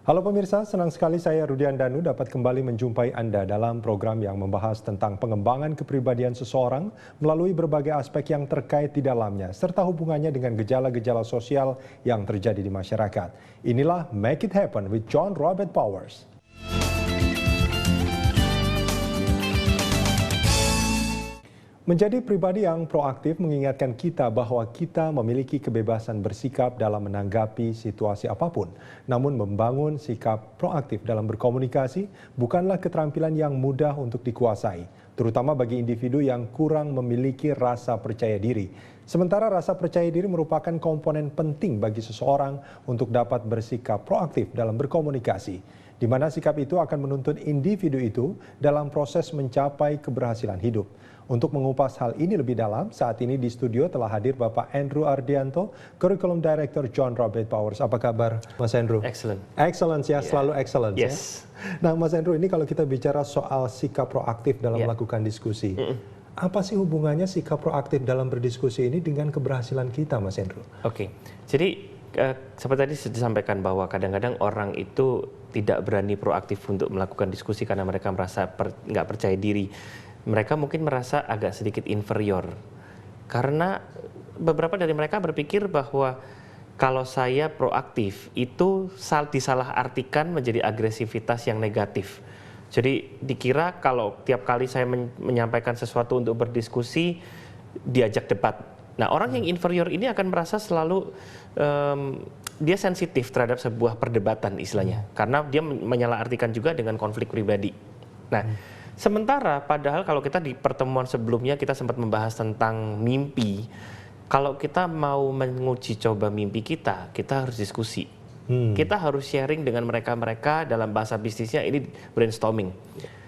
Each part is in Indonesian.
Halo pemirsa, senang sekali saya Rudian Danu dapat kembali menjumpai Anda dalam program yang membahas tentang pengembangan kepribadian seseorang melalui berbagai aspek yang terkait di dalamnya, serta hubungannya dengan gejala-gejala sosial yang terjadi di masyarakat. Inilah Make It Happen with John Robert Powers. Menjadi pribadi yang proaktif mengingatkan kita bahwa kita memiliki kebebasan bersikap dalam menanggapi situasi apapun. Namun membangun sikap proaktif dalam berkomunikasi bukanlah keterampilan yang mudah untuk dikuasai, terutama bagi individu yang kurang memiliki rasa percaya diri. Sementara rasa percaya diri merupakan komponen penting bagi seseorang untuk dapat bersikap proaktif dalam berkomunikasi, di mana sikap itu akan menuntun individu itu dalam proses mencapai keberhasilan hidup. Untuk mengupas hal ini lebih dalam, saat ini di studio telah hadir Bapak Andrew Ardianto, Curriculum Director John Robert Powers. Apa kabar, Mas Andrew? Excellent. Excellence ya, selalu excellence Yes. ya. Nah, Mas Andrew, ini kalau kita bicara soal sikap proaktif dalam melakukan diskusi, apa sih hubungannya sikap proaktif dalam berdiskusi ini dengan keberhasilan kita, Mas Andrew? Oke, jadi seperti tadi sudah disampaikan bahwa kadang-kadang orang itu tidak berani proaktif untuk melakukan diskusi karena mereka merasa nggak percaya diri. Mereka mungkin merasa agak sedikit inferior karena beberapa dari mereka berpikir bahwa kalau saya proaktif itu disalahartikan menjadi agresivitas yang negatif. Jadi dikira kalau tiap kali saya menyampaikan sesuatu untuk berdiskusi diajak debat. Nah, orang yang inferior ini akan merasa selalu dia sensitif terhadap sebuah perdebatan istilahnya karena dia menyalahartikan juga dengan konflik pribadi. Nah, sementara padahal kalau kita di pertemuan sebelumnya kita sempat membahas tentang mimpi. Kalau kita mau menguji coba mimpi kita harus diskusi. Kita harus sharing dengan mereka-mereka, dalam bahasa bisnisnya ini brainstorming.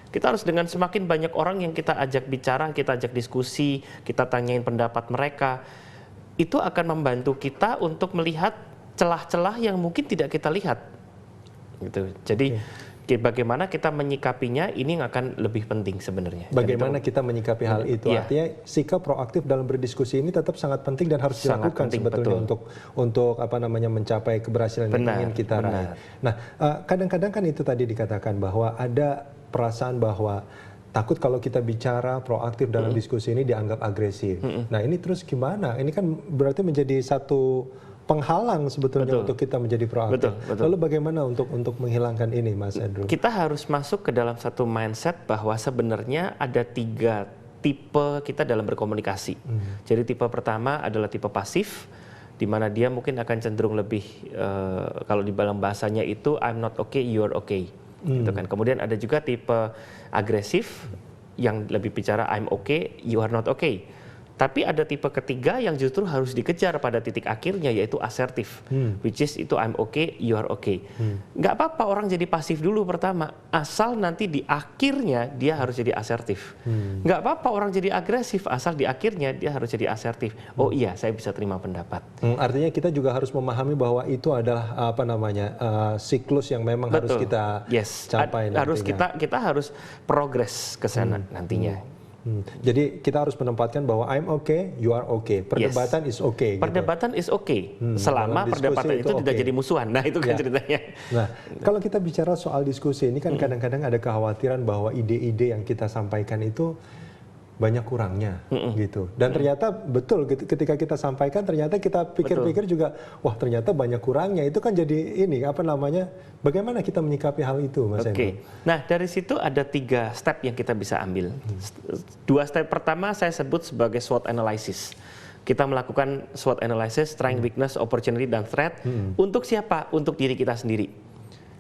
Kita harus dengan semakin banyak orang yang kita ajak bicara, kita ajak diskusi, kita tanyain pendapat mereka. Itu akan membantu kita untuk melihat celah-celah yang mungkin tidak kita lihat. Gitu. Jadi bagaimana kita menyikapinya ini akan lebih penting sebenarnya. Bagaimana kita menyikapi hal itu? Artinya sikap proaktif dalam berdiskusi ini tetap sangat penting dan harus dilakukan sebetulnya untuk mencapai keberhasilan yang ingin kita raih. Nah, kadang-kadang kan itu tadi dikatakan bahwa ada perasaan bahwa takut kalau kita bicara proaktif dalam diskusi ini dianggap agresif. Nah, ini terus gimana? Ini kan berarti menjadi satu penghalang sebetulnya untuk kita menjadi proaktif. Lalu bagaimana untuk menghilangkan ini, Mas Andrew? Kita harus masuk ke dalam satu mindset bahwa sebenarnya ada 3 tipe kita dalam berkomunikasi. Jadi tipe pertama adalah tipe pasif, di mana dia mungkin akan cenderung lebih kalau di dalam bahasanya itu I'm not okay, you're okay. Gitu kan. Kemudian ada juga tipe agresif yang lebih bicara I'm okay, you are not okay. Tapi ada tipe ketiga yang justru harus dikejar pada titik akhirnya, yaitu asertif, which is itu I'm okay, you are okay. Nggak apa-apa orang jadi pasif dulu pertama, asal nanti di akhirnya dia harus jadi asertif. Nggak apa-apa orang jadi agresif, asal di akhirnya dia harus jadi asertif. Oh iya, saya bisa terima pendapat. Artinya kita juga harus memahami bahwa itu adalah siklus yang memang harus kita capai. Kita harus progres ke sana nantinya. Jadi kita harus menempatkan bahwa I'm okay, you are okay. Perdebatan is okay. Perdebatan is okay. Selama perdebatan itu tidak jadi musuhan. Nah, itu kan ceritanya. Nah, kalau kita bicara soal diskusi ini kan kadang-kadang ada kekhawatiran bahwa ide-ide yang kita sampaikan itu banyak kurangnya gitu. Dan ternyata betul ketika kita sampaikan ternyata kita pikir-pikir juga wah ternyata banyak kurangnya. Itu kan jadi bagaimana kita menyikapi hal itu, Mas Andrew? Nah, dari situ ada 3 step yang kita bisa ambil. 2 step pertama saya sebut sebagai SWOT analysis. Kita melakukan SWOT analysis, strength, weakness, opportunity, dan threat. Untuk siapa? Untuk diri kita sendiri.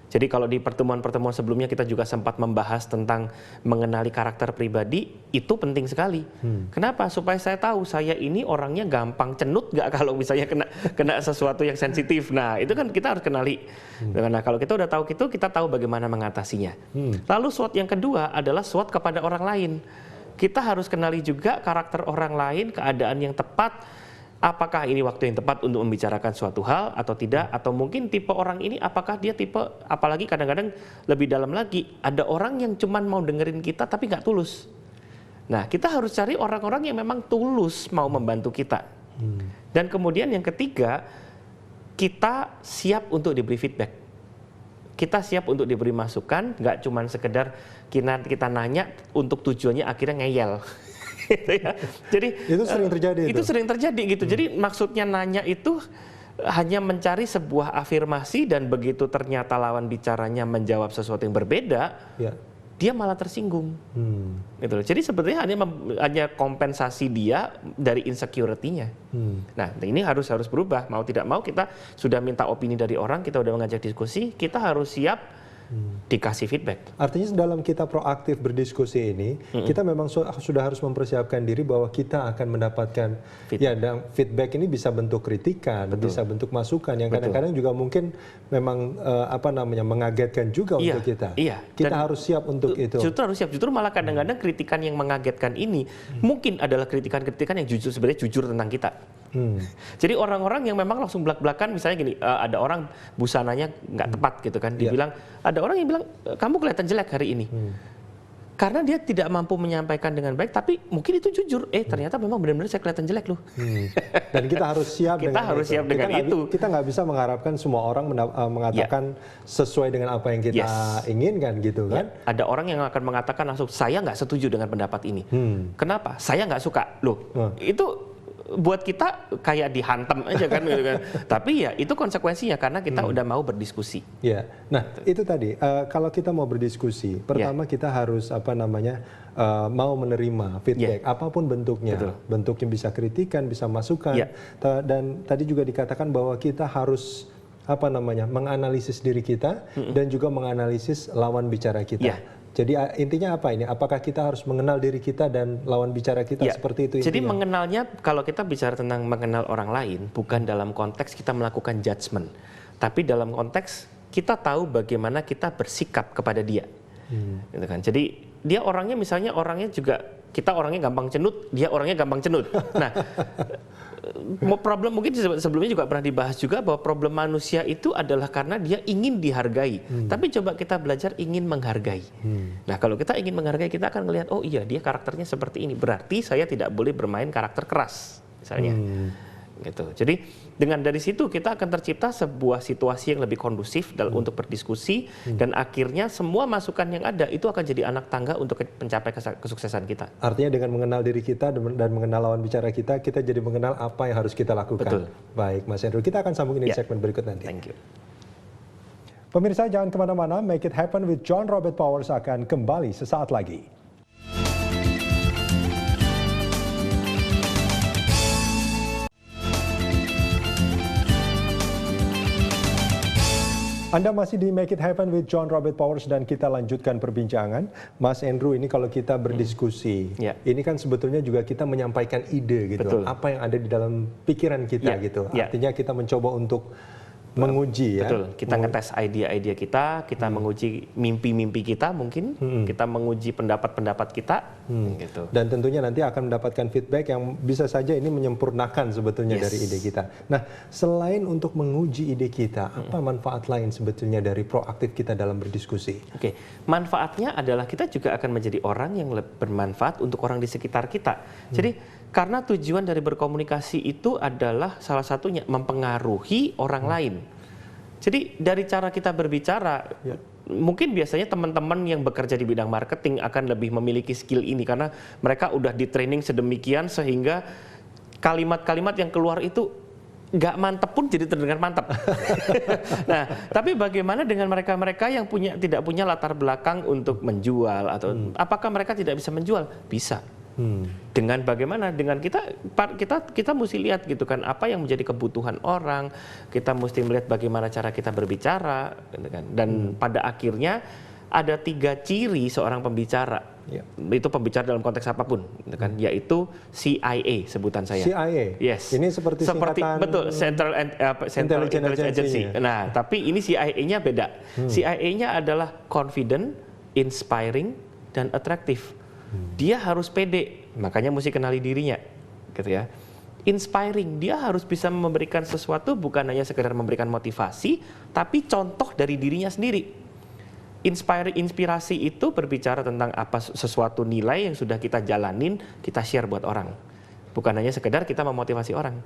Jadi kalau di pertemuan-pertemuan sebelumnya kita juga sempat membahas tentang mengenali karakter pribadi, itu penting sekali. Kenapa? Supaya saya tahu saya ini orangnya gampang cenut nggak kalau misalnya kena sesuatu yang sensitif. Nah, itu kan kita harus kenali. Nah, kalau kita udah tahu itu, kita tahu bagaimana mengatasinya. Lalu SWOT yang kedua adalah SWOT kepada orang lain. Kita harus kenali juga karakter orang lain, keadaan yang tepat. Apakah ini waktu yang tepat untuk membicarakan suatu hal atau tidak, atau mungkin tipe orang ini apakah dia tipe, apalagi kadang-kadang lebih dalam lagi, ada orang yang cuman mau dengerin kita tapi nggak tulus. Nah, kita harus cari orang-orang yang memang tulus mau membantu kita. Dan kemudian yang ketiga, kita siap untuk diberi feedback. kita siap untuk diberi masukan, nggak cuma sekedar kita nanya untuk tujuannya akhirnya ngeyel. Gitu ya. Jadi itu sering terjadi. Itu sering terjadi gitu. Jadi maksudnya nanya itu hanya mencari sebuah afirmasi, dan begitu ternyata lawan bicaranya menjawab sesuatu yang berbeda, dia malah tersinggung. Gitu loh. Jadi sebetulnya hanya kompensasi dia dari insecurity-nya. Nah, ini harus berubah. Mau tidak mau kita sudah minta opini dari orang, kita udah mengajak diskusi, kita harus siap dikasih feedback. Artinya dalam kita proaktif berdiskusi ini, kita memang sudah harus mempersiapkan diri bahwa kita akan mendapatkan dan feedback ini bisa bentuk kritikan, bisa bentuk masukan yang kadang-kadang juga mungkin memang mengagetkan juga untuk kita. Kita harus siap untuk itu. Justru harus siap. Justru malah kadang-kadang kritikan yang mengagetkan ini mungkin adalah kritikan-kritikan yang sebenarnya jujur tentang kita. Jadi orang-orang yang memang langsung belak-belakan, misalnya gini, ada orang busananya nggak tepat gitu kan, dibilang, ada orang yang bilang kamu kelihatan jelek hari ini, karena dia tidak mampu menyampaikan dengan baik, tapi mungkin itu jujur, ternyata memang benar-benar saya kelihatan jelek loh. Dan kita harus siap dengan itu. Kita nggak bisa mengharapkan semua orang mengatakan sesuai dengan apa yang kita inginkan gitu kan. Ada orang yang akan mengatakan langsung, saya nggak setuju dengan pendapat ini. Kenapa? Saya nggak suka loh. Itu buat kita kayak dihantam aja kan gitu kan. Tapi ya itu konsekuensinya karena kita udah mau berdiskusi. Nah, itu tadi kalau kita mau berdiskusi, pertama kita harus mau menerima feedback apapun bentuknya. Bentuknya bisa kritikan, bisa masukan. Dan tadi juga dikatakan bahwa kita harus menganalisis diri kita dan juga menganalisis lawan bicara kita. Jadi intinya apa ini? Apakah kita harus mengenal diri kita dan lawan bicara kita seperti itu intinya? Jadi mengenalnya, kalau kita bicara tentang mengenal orang lain, bukan dalam konteks kita melakukan judgement, tapi dalam konteks kita tahu bagaimana kita bersikap kepada dia. Gitu kan? Jadi dia orangnya kita orangnya gampang cenut, dia orangnya gampang cenut. Nah, problem mungkin sebelumnya juga pernah dibahas juga bahwa problem manusia itu adalah karena dia ingin dihargai. Tapi coba kita belajar ingin menghargai. Nah, kalau kita ingin menghargai, kita akan melihat, oh iya dia karakternya seperti ini, berarti saya tidak boleh bermain karakter keras misalnya. Gitu. Jadi dengan dari situ kita akan tercipta sebuah situasi yang lebih kondusif untuk berdiskusi, dan akhirnya semua masukan yang ada itu akan jadi anak tangga untuk mencapai kesuksesan kita. Artinya dengan mengenal diri kita dan mengenal lawan bicara kita jadi mengenal apa yang harus kita lakukan. Betul. Baik, Mas Hendro, kita akan sambung ini di segmen berikut nanti. Thank you. Pemirsa, jangan kemana-mana, Make It Happen with John Robert Powers akan kembali sesaat lagi. Anda masih di Make It Happen with John Robert Powers, dan kita lanjutkan perbincangan. Mas Andrew, ini kalau kita berdiskusi, ini kan sebetulnya juga kita menyampaikan ide gitu. Apa yang ada di dalam pikiran kita gitu. Artinya kita mencoba untuk menguji Betul. Kita ngetes ide-ide kita menguji mimpi-mimpi kita mungkin, kita menguji pendapat-pendapat kita, gitu. Dan tentunya nanti akan mendapatkan feedback yang bisa saja ini menyempurnakan sebetulnya dari ide kita. Nah, selain untuk menguji ide kita, apa manfaat lain sebetulnya dari proaktif kita dalam berdiskusi? Manfaatnya adalah kita juga akan menjadi orang yang bermanfaat untuk orang di sekitar kita. Jadi karena tujuan dari berkomunikasi itu adalah salah satunya mempengaruhi orang lain. Jadi dari cara kita berbicara, mungkin biasanya teman-teman yang bekerja di bidang marketing akan lebih memiliki skill ini karena mereka udah di training sedemikian sehingga kalimat-kalimat yang keluar itu nggak mantap pun jadi terdengar mantap. Nah, tapi bagaimana dengan mereka-mereka yang tidak punya latar belakang untuk menjual, atau apakah mereka tidak bisa menjual? Bisa. Dengan bagaimana? Dengan kita mesti lihat gitu kan, apa yang menjadi kebutuhan orang, kita mesti melihat bagaimana cara kita berbicara, gitu kan. Dan pada akhirnya ada 3 ciri seorang pembicara. Itu pembicara dalam konteks apapun, gitu kan, yaitu CIA sebutan saya. CIA. Yes. Ini seperti singkatan betul, Central Intelligence Agency. Nah, tapi ini CIA-nya beda. CIA-nya adalah confident, inspiring, dan attractive. Dia harus pede, makanya mesti kenali dirinya, gitu ya. Inspiring, dia harus bisa memberikan sesuatu, bukan hanya sekedar memberikan motivasi, tapi contoh dari dirinya sendiri. Inspirasi itu berbicara tentang apa sesuatu nilai yang sudah kita jalanin, kita share buat orang. bukan hanya sekedar kita memotivasi orang.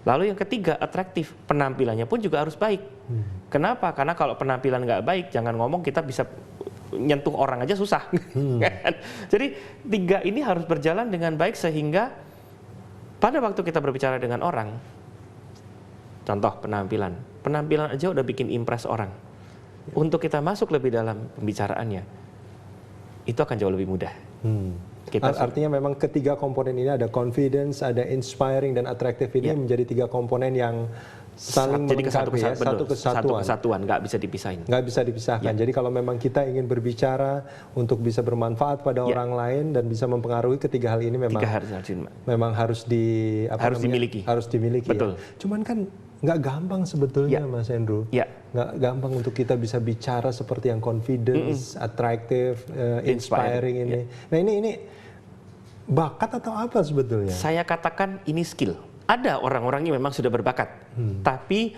Lalu yang ketiga, atraktif, penampilannya pun juga harus baik. Kenapa? Karena kalau penampilan nggak baik, jangan ngomong kita bisa nyentuh orang aja susah. Jadi 3 ini harus berjalan dengan baik sehingga pada waktu kita berbicara dengan orang, contoh penampilan aja udah bikin impress orang. Untuk kita masuk lebih dalam pembicaraannya, itu akan jauh lebih mudah. Artinya memang ketiga komponen ini ada confidence, ada inspiring, dan attractive ini menjadi 3 komponen yang saling melengkapi ya, satu kesatuan, nggak bisa dipisahin. Nggak bisa dipisahkan. Jadi kalau memang kita ingin berbicara untuk bisa bermanfaat pada orang lain dan bisa mempengaruhi, ketiga hal ini memang harus dimiliki. Betul. Ya. Cuman kan nggak gampang sebetulnya, Mas Andrew. Nggak gampang untuk kita bisa bicara seperti yang confidence, attractive, inspiring ini. Nah ini bakat atau apa sebetulnya? Saya katakan ini skill. Ada orang-orang yang memang sudah berbakat, tapi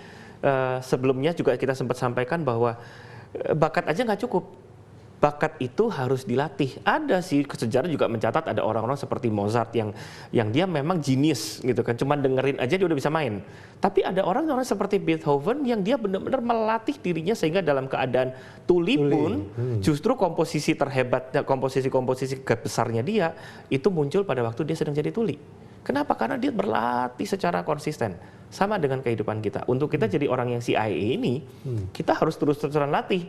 sebelumnya juga kita sempat sampaikan bahwa bakat aja nggak cukup. Bakat itu harus dilatih. Ada sih, sejarah juga mencatat ada orang-orang seperti Mozart yang dia memang jenius gitu kan, cuma dengerin aja dia udah bisa main. Tapi ada orang-orang seperti Beethoven yang dia benar-benar melatih dirinya sehingga dalam keadaan tuli pun justru komposisi terhebatnya, komposisi besarnya dia itu muncul pada waktu dia sedang jadi tuli. Kenapa? Karena dia berlatih secara konsisten. Sama dengan kehidupan kita. Untuk kita jadi orang yang CIA ini, kita harus terus-terusan latih.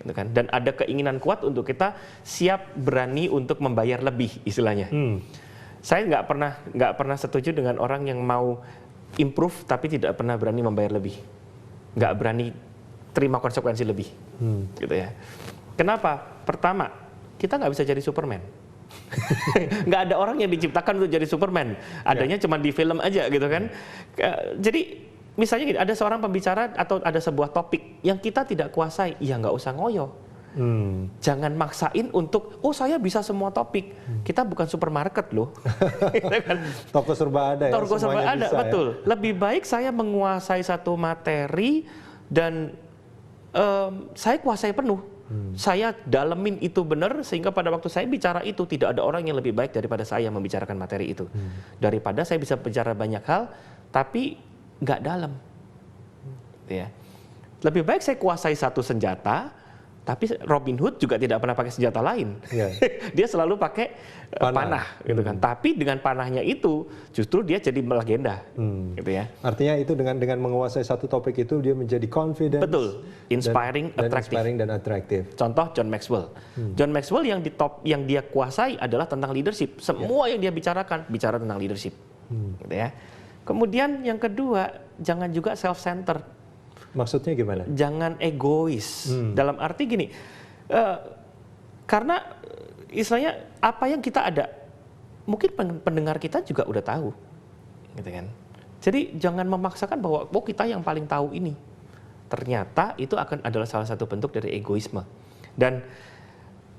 Kan? Dan ada keinginan kuat untuk kita siap berani untuk membayar lebih istilahnya. Saya nggak pernah setuju dengan orang yang mau improve tapi tidak pernah berani membayar lebih, nggak berani terima konsekuensi lebih, gitu ya. Kenapa? Pertama, kita nggak bisa jadi Superman. Nggak ada orang yang diciptakan untuk jadi Superman, adanya cuma di film aja gitu kan. Jadi misalnya gini, ada seorang pembicara atau ada sebuah topik yang kita tidak kuasai, ya nggak usah ngoyo. Jangan maksain untuk, saya bisa semua topik. Kita bukan supermarket loh. Toko serba ada ya. Toko serba ada, bisa, betul. Ya? Lebih baik saya menguasai satu materi dan saya kuasai penuh. Saya dalemin itu benar sehingga pada waktu saya bicara itu tidak ada orang yang lebih baik daripada saya membicarakan materi itu. Daripada saya bisa bicara banyak hal, tapi nggak dalam, ya. Lebih baik saya kuasai satu senjata, tapi Robin Hood juga tidak pernah pakai senjata lain. Dia selalu pakai panah, gitu kan. Tapi dengan panahnya itu justru dia jadi melegenda, gitu ya. Artinya itu dengan menguasai satu topik itu dia menjadi confident, betul, inspiring, dan attractive. Contoh John Maxwell. John Maxwell yang dia kuasai adalah tentang leadership. Semua yang dia bicarakan bicara tentang leadership, gitu ya. Kemudian yang kedua, jangan juga self-centered. Maksudnya gimana? Jangan egois. Dalam arti gini, karena istilahnya apa yang kita ada, mungkin pendengar kita juga udah tahu, gitu kan. Jadi jangan memaksakan bahwa kita yang paling tahu ini. Ternyata itu adalah salah satu bentuk dari egoisme. Dan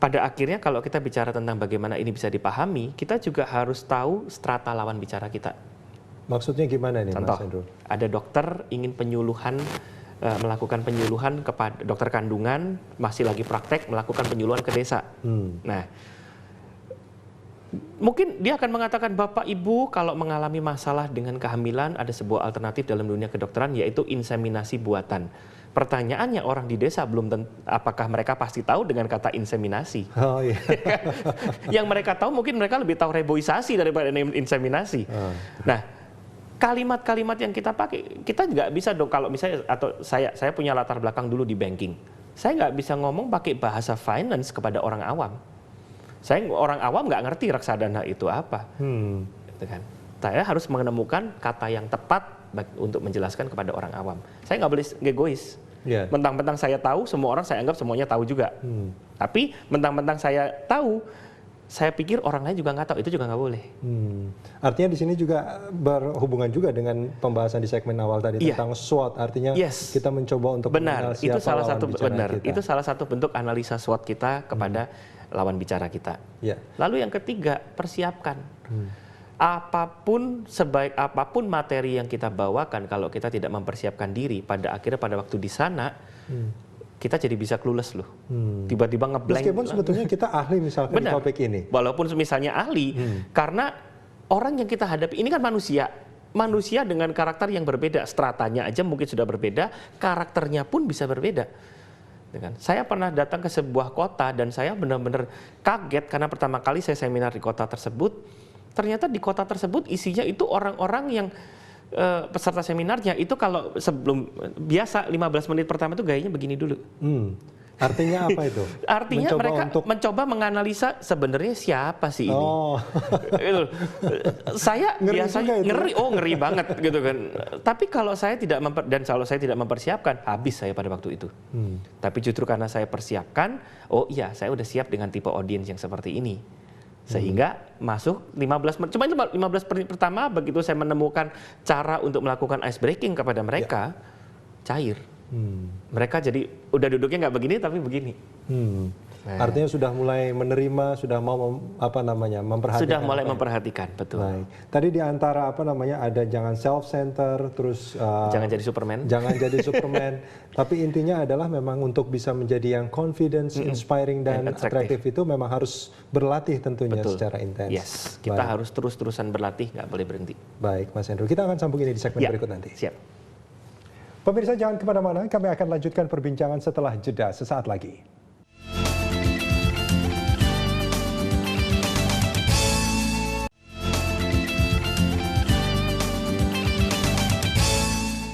pada akhirnya kalau kita bicara tentang bagaimana ini bisa dipahami, kita juga harus tahu strata lawan bicara kita. Maksudnya gimana nih, Contoh, Mas Andrew? ada dokter ingin melakukan penyuluhan kepada dokter kandungan, masih lagi praktek melakukan penyuluhan ke desa. Nah, mungkin dia akan mengatakan, Bapak Ibu kalau mengalami masalah dengan kehamilan ada sebuah alternatif dalam dunia kedokteran yaitu inseminasi buatan. Pertanyaannya orang di desa apakah mereka pasti tahu dengan kata inseminasi? Oh iya. Yang mereka tahu mungkin mereka lebih tahu reboisasi daripada inseminasi. Nah, kalimat-kalimat yang kita pakai, kita nggak bisa dong kalau misalnya, atau saya punya latar belakang dulu di banking, saya nggak bisa ngomong pakai bahasa finance kepada orang awam. Orang awam nggak ngerti reksadana itu apa, gitu kan. Saya harus menemukan kata yang tepat untuk menjelaskan kepada orang awam. Saya nggak boleh egois. Mentang-mentang saya tahu, semua orang saya anggap semuanya tahu juga. Tapi mentang-mentang saya tahu, saya pikir orang lain juga nggak tahu, itu juga nggak boleh. Artinya di sini juga berhubungan juga dengan pembahasan di segmen awal tadi tentang SWOT. Artinya kita mencoba untuk mengenal siapa lawan bicara kita. Itu salah satu bentuk analisa SWOT kita kepada lawan bicara kita. Lalu yang ketiga, persiapkan. Apapun, sebaik apapun materi yang kita bawakan, kalau kita tidak mempersiapkan diri, pada akhirnya pada waktu di sana, kita jadi bisa clueless loh. Tiba-tiba ngeblank. Meskipun sebetulnya kita ahli misalkan di topik ini. Walaupun misalnya ahli, karena orang yang kita hadapi ini kan manusia. Manusia dengan karakter yang berbeda, stratanya aja mungkin sudah berbeda, karakternya pun bisa berbeda. Saya pernah datang ke sebuah kota dan saya benar-benar kaget karena pertama kali saya seminar di kota tersebut, ternyata di kota tersebut isinya itu orang-orang yang peserta seminarnya itu kalau sebelum biasa 15 menit pertama itu gayanya begini dulu. Artinya apa itu? Artinya mereka mencoba menganalisa sebenarnya siapa sih ini. Gitu. Saya biasanya ngeri banget gitu kan. Tapi kalau saya tidak mempersiapkan, habis saya pada waktu itu. Tapi justru karena saya persiapkan, oh iya saya udah siap dengan tipe audiens yang seperti ini. Sehingga masuk 15 menit. Cuma itu 15 menit pertama begitu saya menemukan cara untuk melakukan ice breaking kepada mereka, cair. Mereka jadi udah duduknya nggak begini tapi begini. Artinya sudah mulai menerima, sudah mau memperhatikan. Sudah mulai memperhatikan, betul. Baik. Tadi di antara ada jangan self-center, terus jangan jadi Superman. Jangan jadi Superman. Tapi intinya adalah memang untuk bisa menjadi yang confidence, inspiring dan atraktif itu memang harus berlatih tentunya secara intens. Yes, kita harus terus-terusan berlatih, nggak boleh berhenti. Baik, Mas Andrew. Kita akan sambung ini di segmen berikut nanti. Siap. Pemirsa jangan kemana-mana, kami akan lanjutkan perbincangan setelah jeda sesaat lagi.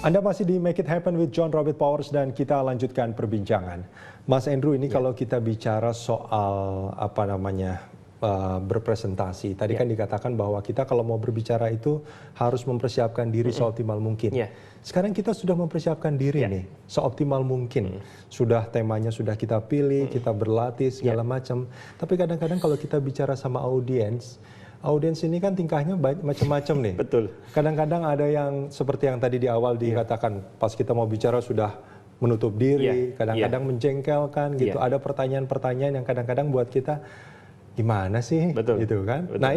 Anda masih di Make It Happen with John Robert Powers dan kita lanjutkan perbincangan. Mas Andrew, ini kalau kita bicara soal berpresentasi. Tadi kan dikatakan bahwa kita kalau mau berbicara itu harus mempersiapkan diri seoptimal mungkin. Sekarang kita sudah mempersiapkan diri nih seoptimal mungkin. Sudah temanya sudah kita pilih, kita berlatih segala macam. Tapi kadang-kadang kalau kita bicara sama audiens ini kan tingkahnya macam-macam nih. Betul. Kadang-kadang ada yang seperti yang tadi di awal dikatakan pas kita mau bicara sudah menutup diri, kadang-kadang menjengkelkan gitu. Ada pertanyaan-pertanyaan yang kadang-kadang buat kita gimana sih, gitu kan? Betul. Nah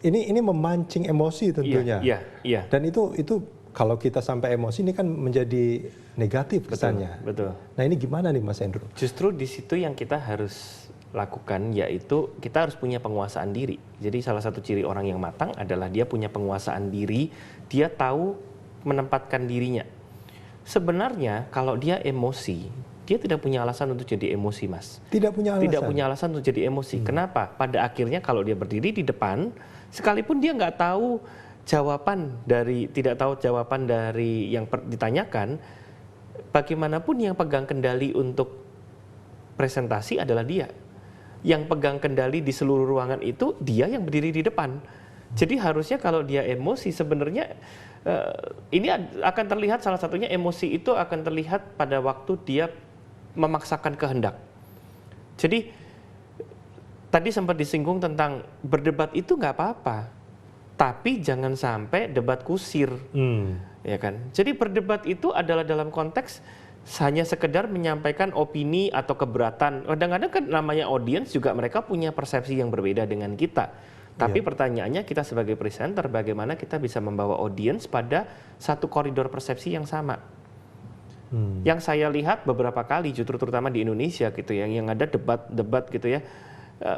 ini memancing emosi tentunya. Dan itu kalau kita sampai emosi ini kan menjadi negatif kesannya. Betul. Nah ini gimana nih Mas Andrew? Justru di situ yang kita harus lakukan yaitu kita harus punya penguasaan diri. Jadi salah satu ciri orang yang matang adalah dia punya penguasaan diri, dia tahu menempatkan dirinya. Sebenarnya kalau dia emosi, dia tidak punya alasan untuk jadi emosi, Mas. Tidak punya alasan untuk jadi emosi. Kenapa? Pada akhirnya kalau dia berdiri di depan, sekalipun dia tidak tahu jawaban dari yang ditanyakan, bagaimanapun yang pegang kendali untuk presentasi adalah dia. Yang pegang kendali di seluruh ruangan itu dia yang berdiri di depan. Jadi harusnya kalau dia emosi sebenarnya ini akan terlihat, salah satunya emosi itu akan terlihat pada waktu dia memaksakan kehendak. Jadi tadi sempat disinggung tentang berdebat itu nggak apa-apa, tapi jangan sampai debat kusir, ya kan? Jadi berdebat itu adalah dalam konteks hanya sekedar menyampaikan opini atau keberatan. Kadang-kadang kan namanya audiens juga mereka punya persepsi yang berbeda dengan kita. Tapi pertanyaannya kita sebagai presenter bagaimana kita bisa membawa audiens pada satu koridor persepsi yang sama. Yang saya lihat beberapa kali justru terutama di Indonesia gitu ya, yang ada debat-debat gitu ya,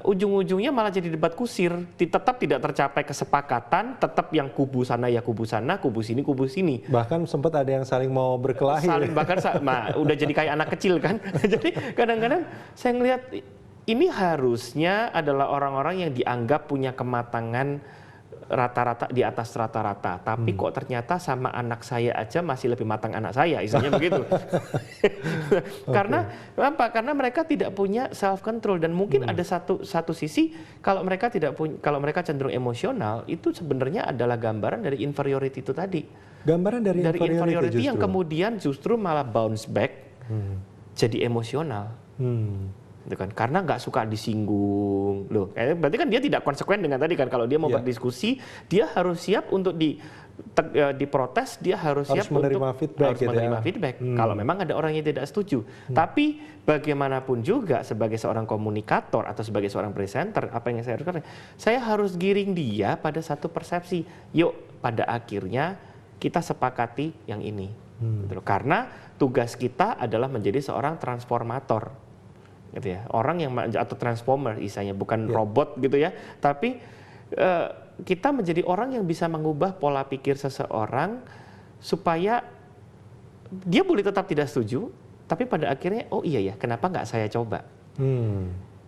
ujung-ujungnya malah jadi debat kusir, tetap tidak tercapai kesepakatan, tetap yang kubu sana ya kubu sana, kubu sini. Bahkan sempat ada yang saling mau berkelahi. Udah jadi kayak anak kecil kan. Jadi kadang-kadang saya ngelihat ini harusnya adalah orang-orang yang dianggap punya kematangan rata-rata di atas rata-rata, tapi kok ternyata sama anak saya aja masih lebih matang anak saya, istilahnya begitu. Karena apa? Karena mereka tidak punya self control dan mungkin ada satu sisi kalau mereka cenderung emosional itu sebenarnya adalah gambaran dari inferiority itu tadi. Gambaran dari inferiority yang kemudian justru malah bounce back jadi emosional. Gitu kan, karena nggak suka disinggung loh. Berarti kan dia tidak konsekuen dengan tadi kan, kalau dia mau berdiskusi dia harus siap untuk diprotes, dia harus siap menerima feedback. Kalau memang ada orang yang tidak setuju. Tapi bagaimanapun juga sebagai seorang komunikator atau sebagai seorang presenter, apa yang saya harus lakukan? Saya harus giring dia pada satu persepsi. Yuk pada akhirnya kita sepakati yang ini. Gitu. Karena tugas kita adalah menjadi seorang transformator. Gitu ya, orang yang atau transformer istilahnya, bukan robot gitu ya, tapi kita menjadi orang yang bisa mengubah pola pikir seseorang supaya dia boleh tetap tidak setuju, tapi pada akhirnya, oh iya ya, kenapa nggak saya coba?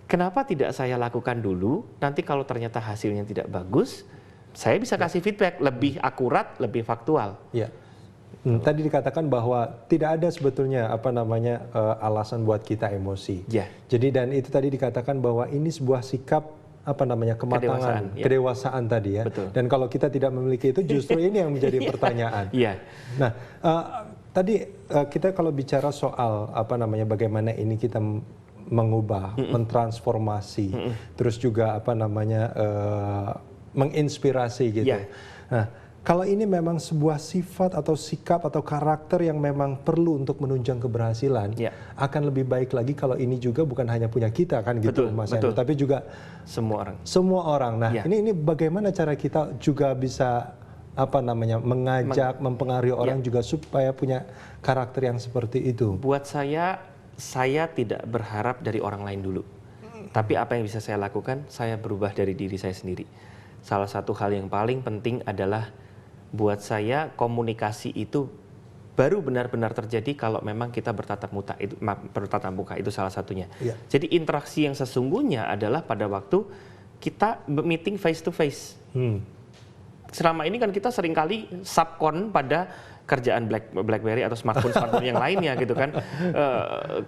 Kenapa tidak saya lakukan dulu, nanti kalau ternyata hasilnya tidak bagus, saya bisa kasih feedback lebih akurat, lebih faktual. Ya. Tadi dikatakan bahwa tidak ada sebetulnya alasan buat kita emosi. Ya. Jadi dan itu tadi dikatakan bahwa ini sebuah sikap kematangan, kedewasaan tadi ya. Betul. Dan kalau kita tidak memiliki itu, justru ini yang menjadi pertanyaan. Iya. Nah, tadi kita kalau bicara soal bagaimana ini kita mengubah, mentransformasi, terus juga menginspirasi gitu. Yeah. Nah, kalau ini memang sebuah sifat atau sikap atau karakter yang memang perlu untuk menunjang keberhasilan, akan lebih baik lagi kalau ini juga bukan hanya punya kita kan gitu, Mas Hendro, tapi juga semua orang. Nah, ini bagaimana cara kita juga bisa mengajak, mempengaruhi orang juga supaya punya karakter yang seperti itu. Buat saya tidak berharap dari orang lain dulu. Tapi apa yang bisa saya lakukan, saya berubah dari diri saya sendiri. Salah satu hal yang paling penting adalah buat saya komunikasi itu baru benar-benar terjadi kalau memang kita bertatap muka, itu salah satunya. Jadi interaksi yang sesungguhnya adalah pada waktu kita meeting face to face. Selama ini kan kita seringkali subkon pada kerjaan BlackBerry atau smartphone yang lainnya gitu kan.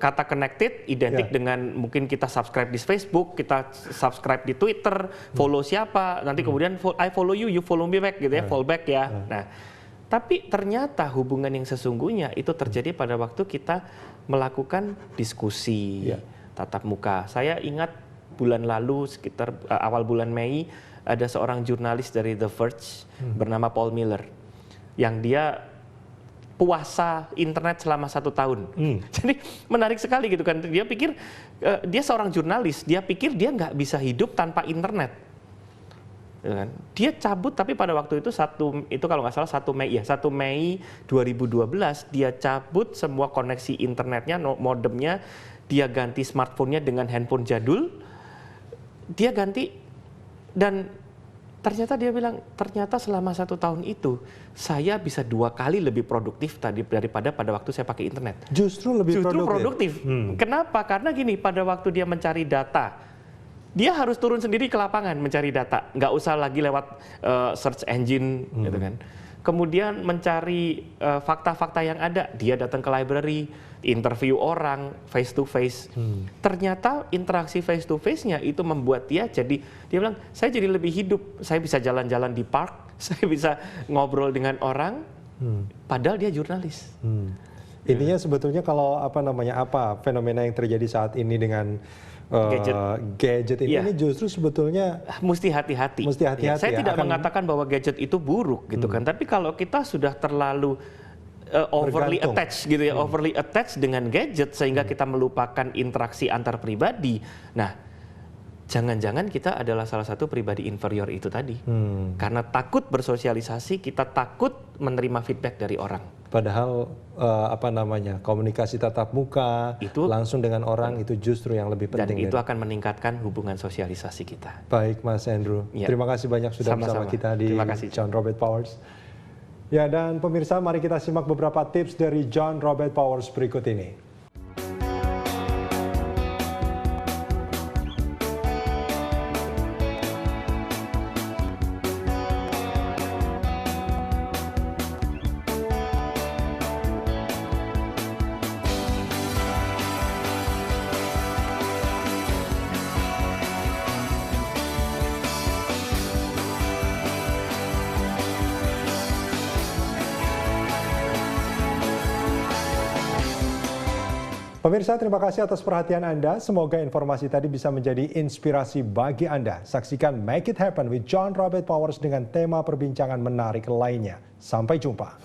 Kata connected identik dengan mungkin kita subscribe di Facebook, kita subscribe di Twitter, follow siapa, nanti kemudian I follow you, you follow me back gitu ya, fall back ya. Nah, tapi ternyata hubungan yang sesungguhnya itu terjadi pada waktu kita melakukan diskusi, tatap muka. Saya ingat bulan lalu sekitar awal bulan Mei ada seorang jurnalis dari The Verge bernama Paul Miller yang dia puasa internet selama 1 tahun. Jadi menarik sekali gitu kan. Dia pikir dia seorang jurnalis, dia pikir dia nggak bisa hidup tanpa internet. Ya kan? Dia cabut, tapi pada waktu itu kalau nggak salah 1 Mei 2012 dia cabut semua koneksi internetnya, modemnya, dia ganti smartphone-nya dengan handphone jadul, dia ganti, dan ternyata dia bilang, ternyata selama 1 tahun itu saya bisa 2 kali lebih produktif daripada pada waktu saya pakai internet. Justru lebih produktif. Kenapa? Karena gini, pada waktu dia mencari data, dia harus turun sendiri ke lapangan mencari data, nggak usah lagi lewat search engine, gitu kan. Kemudian mencari fakta-fakta yang ada, dia datang ke library, interview orang face to face. Ternyata interaksi face to face-nya itu membuat dia bilang, saya jadi lebih hidup, saya bisa jalan-jalan di park, saya bisa ngobrol dengan orang, padahal dia jurnalis. Intinya sebetulnya kalau fenomena yang terjadi saat ini dengan gadget ini justru sebetulnya mesti hati-hati. Saya tidak mengatakan bahwa gadget itu buruk gitu kan, tapi kalau kita sudah terlalu overly attached gitu ya, overly attached dengan gadget sehingga kita melupakan interaksi antar pribadi. Nah, jangan-jangan kita adalah salah satu pribadi inferior itu tadi. Karena takut bersosialisasi, kita takut menerima feedback dari orang. Padahal komunikasi tatap muka itu langsung dengan orang itu justru yang lebih penting. Dan itu akan meningkatkan hubungan sosialisasi kita. Baik, Mas Hendro. Terima kasih banyak sudah bersama kita di John Robert Powers. Ya, dan pemirsa, mari kita simak beberapa tips dari John Robert Powers berikut ini. Pemirsa, terima kasih atas perhatian Anda. Semoga informasi tadi bisa menjadi inspirasi bagi Anda. Saksikan Make It Happen with John Robert Powers dengan tema perbincangan menarik lainnya. Sampai jumpa.